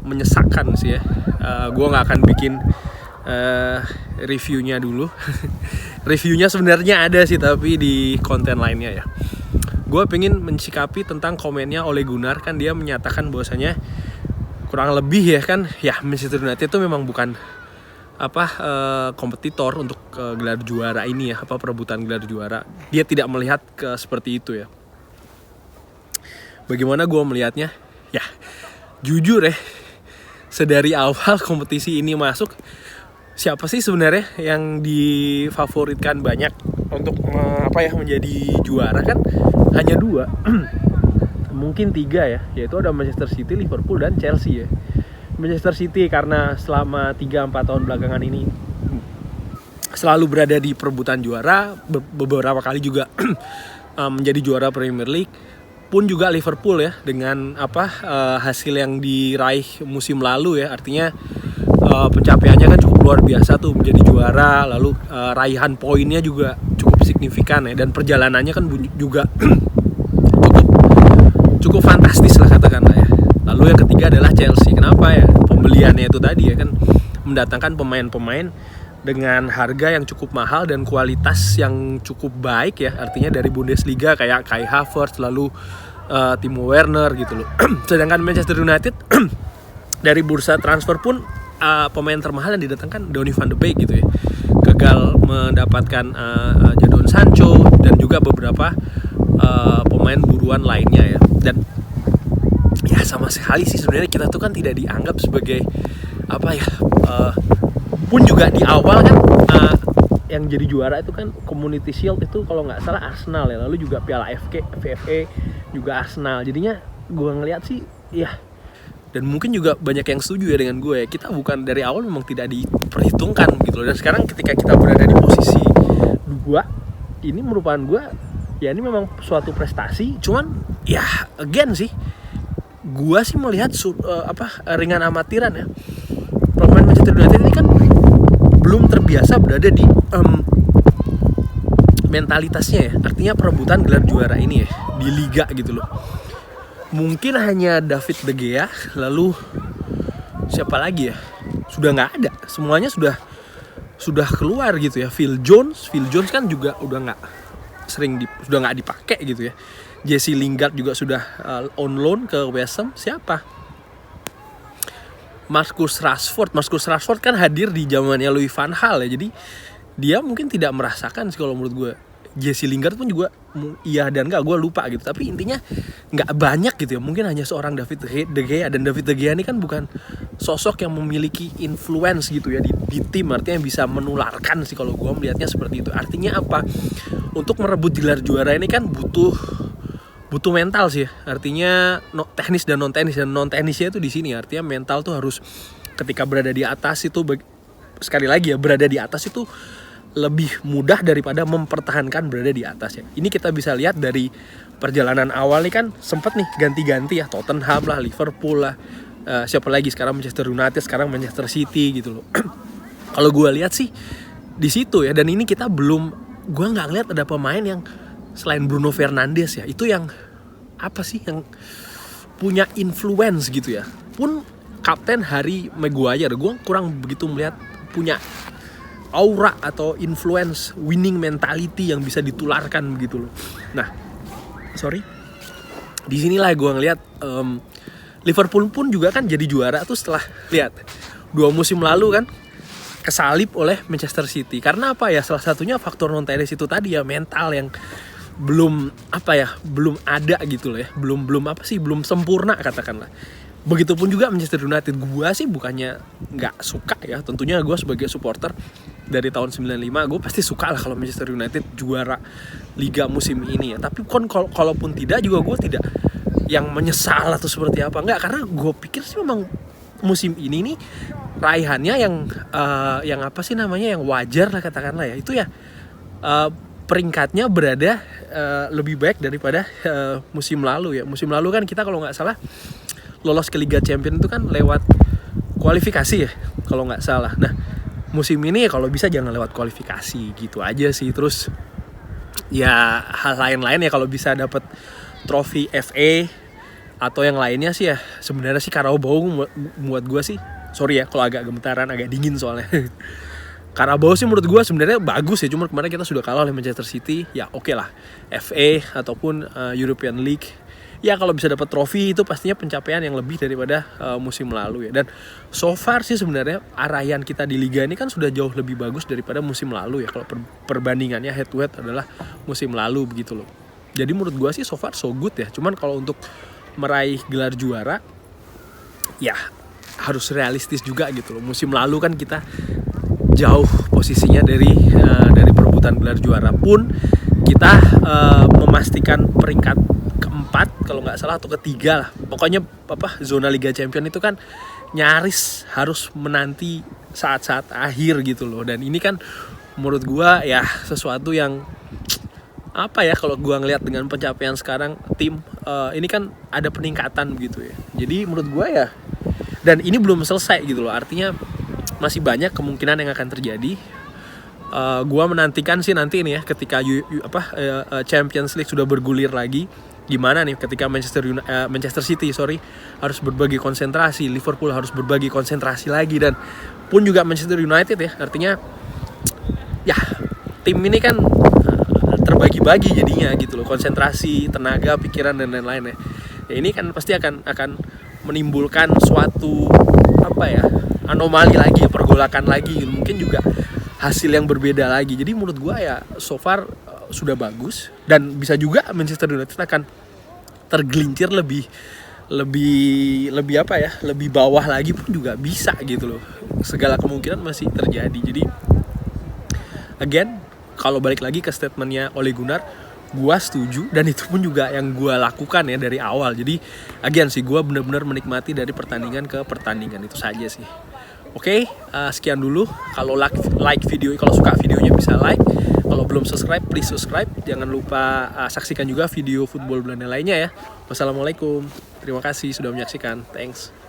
menyesakan sih ya. Gue nggak akan bikin reviewnya dulu. Reviewnya sebenarnya ada sih, tapi di konten lainnya ya. Gue pengen mensikapi tentang komennya Ole Gunnar. Kan dia menyatakan bahwasanya kurang lebih ya kan, ya Manchester United itu memang bukan kompetitor untuk gelar juara ini ya, perebutan gelar juara. Dia tidak melihat seperti itu ya. Bagaimana gue melihatnya? Ya, jujur ya, sedari awal kompetisi ini masuk, siapa sih sebenarnya yang difavoritkan banyak untuk menjadi juara? Kan hanya 2, mungkin 3 ya, yaitu ada Manchester City, Liverpool, dan Chelsea ya. Manchester City karena selama 3-4 tahun belakangan ini selalu berada di perebutan juara, beberapa kali juga menjadi juara Premier League. Pun juga Liverpool ya, dengan hasil yang diraih musim lalu ya, artinya pencapaiannya kan cukup luar biasa tuh, menjadi juara, lalu raihan poinnya juga cukup signifikan ya, dan perjalanannya kan juga cukup fantastis lah katakanlah ya. Lalu yang ketiga adalah Chelsea. Kenapa ya? Pembeliannya itu tadi ya kan, mendatangkan pemain-pemain dengan harga yang cukup mahal dan kualitas yang cukup baik ya, artinya dari Bundesliga kayak Kai Havertz, lalu Timo Werner gitu loh. Sedangkan Manchester United dari bursa transfer pun pemain termahal yang didatangkan Donny van de Beek gitu ya, gagal mendapatkan Jadon Sancho dan juga beberapa pemain buruan lainnya ya. Dan ya sama sekali sih sebenarnya kita tuh kan tidak dianggap sebagai pun juga di awal kan yang jadi juara itu kan Community Shield itu kalau nggak salah Arsenal ya, lalu juga Piala FA juga Arsenal. Jadinya gue ngeliat sih ya, dan mungkin juga banyak yang setuju ya dengan gue ya, kita bukan dari awal memang tidak diperhitungkan gitu loh. Dan sekarang ketika kita berada di posisi 2, ini merupakan gue ya, ini memang suatu prestasi. Cuman ya again sih, gue sih melihat ringan amatiran ya. Pemain Manchester United ini kan belum terbiasa berada di mentalitasnya ya, artinya perebutan gelar juara ini ya di liga gitu loh. Mungkin hanya David De Gea, lalu siapa lagi ya, sudah nggak ada, semuanya sudah keluar gitu ya. Phil Jones kan juga udah nggak dipakai gitu ya. Jesse Lingard juga sudah on loan ke West Ham. Siapa? Marcus Rashford kan hadir di zamannya Louis van Gaal ya. Jadi dia mungkin tidak merasakan sih kalau menurut gue. Jesse Lingard pun juga iya dan enggak, gue lupa gitu. Tapi intinya nggak banyak gitu ya. Mungkin hanya seorang David De Gea, dan David De Gea ini kan bukan sosok yang memiliki influence gitu ya di tim, artinya bisa menularkan sih kalau gue melihatnya seperti itu. Artinya apa? Untuk merebut gelar juara ini kan butuh mental sih ya. Artinya teknis dan non teknisnya itu di sini. Artinya mental tuh harus, ketika berada di atas itu sekali lagi ya, berada di atas itu lebih mudah daripada mempertahankan berada di atas ya. Ini kita bisa lihat dari perjalanan awal nih kan, sempat nih ganti-ganti ya, Tottenham lah, Liverpool lah, siapa lagi sekarang Manchester United, sekarang Manchester City gitu loh. Kalau gue lihat sih di situ ya, dan ini gue nggak ngeliat ada pemain yang selain Bruno Fernandes ya, itu yang yang punya influence gitu ya. Pun Kapten Harry Maguire, gue kurang begitu melihat punya aura atau influence winning mentality yang bisa ditularkan begitu loh. Nah, disinilah gue ngelihat Liverpool pun juga kan jadi juara tuh setelah lihat 2 musim lalu kan kesalip oleh Manchester City. Karena apa ya? Salah satunya faktor non teknis itu tadi ya, mental yang belum ada gitu loh ya. Belum sempurna katakanlah. Begitupun juga Manchester United. Gue sih bukannya nggak suka ya, tentunya gue sebagai supporter dari tahun 95 gue pasti suka lah kalau Manchester United juara liga musim ini ya. Tapi kalaupun tidak juga gue tidak yang menyesal atau seperti apa, enggak, karena gue pikir sih memang musim ini nih raihannya yang wajar lah katakanlah ya. Itu ya peringkatnya berada lebih baik daripada musim lalu ya. Musim lalu kan kita kalau nggak salah lolos ke Liga Champions itu kan lewat kualifikasi ya kalau nggak salah. Nah musim ini ya kalau bisa jangan lewat kualifikasi gitu aja sih. Terus ya hal lain-lain ya, kalau bisa dapat trofi FA Atau yang lainnya sih ya sebenarnya sih Carabao buat gue sih, sorry ya kalau agak gemetaran, agak dingin soalnya. Carabao sih menurut gue sebenarnya bagus ya, cuma kemarin kita sudah kalah oleh Manchester City. Ya oke lah, FA ataupun European League, ya kalau bisa dapat trofi itu pastinya pencapaian yang lebih daripada musim lalu ya. Dan so far sih sebenarnya araian kita di liga ini kan sudah jauh lebih bagus daripada musim lalu ya, kalau perbandingannya head to head adalah musim lalu begitu loh. Jadi menurut gue sih so far so good ya. Cuman kalau untuk meraih gelar juara ya harus realistis juga gitu loh. Musim lalu kan kita jauh posisinya dari perebutan gelar juara, pun kita memastikan peringkat keempat kalau nggak salah atau ketiga lah. Pokoknya zona Liga Champions itu kan nyaris harus menanti saat-saat akhir gitu loh. Dan ini kan menurut gua ya sesuatu yang kalau gua ngelihat dengan pencapaian sekarang tim ini kan ada peningkatan gitu ya. Jadi menurut gua ya, dan ini belum selesai gitu loh, artinya masih banyak kemungkinan yang akan terjadi. Gua menantikan sih nanti ini ya, ketika Champions League sudah bergulir lagi, gimana nih ketika Manchester City harus berbagi konsentrasi, Liverpool harus berbagi konsentrasi lagi, dan pun juga Manchester United ya. Artinya ya tim ini kan terbagi-bagi jadinya gitu loh, konsentrasi, tenaga, pikiran dan lain-lain ya. Ya ini kan pasti akan menimbulkan suatu anomali lagi, pergolakan lagi gitu. Mungkin juga hasil yang berbeda lagi. Jadi menurut gue ya so far sudah bagus, dan bisa juga Manchester United akan tergelincir lebih bawah lagi pun juga bisa gitu loh. Segala kemungkinan masih terjadi. Jadi again, kalau balik lagi ke statementnya Ole Gunnar, gue setuju, dan itu pun juga yang gue lakukan ya dari awal. Jadi again sih, gue benar-benar menikmati dari pertandingan ke pertandingan, itu saja sih. Oke, sekian dulu. Kalau like video, kalau suka videonya bisa like. Kalau belum subscribe, please subscribe. Jangan lupa saksikan juga video football Belanda lainnya ya. Wassalamualaikum. Terima kasih sudah menyaksikan. Thanks.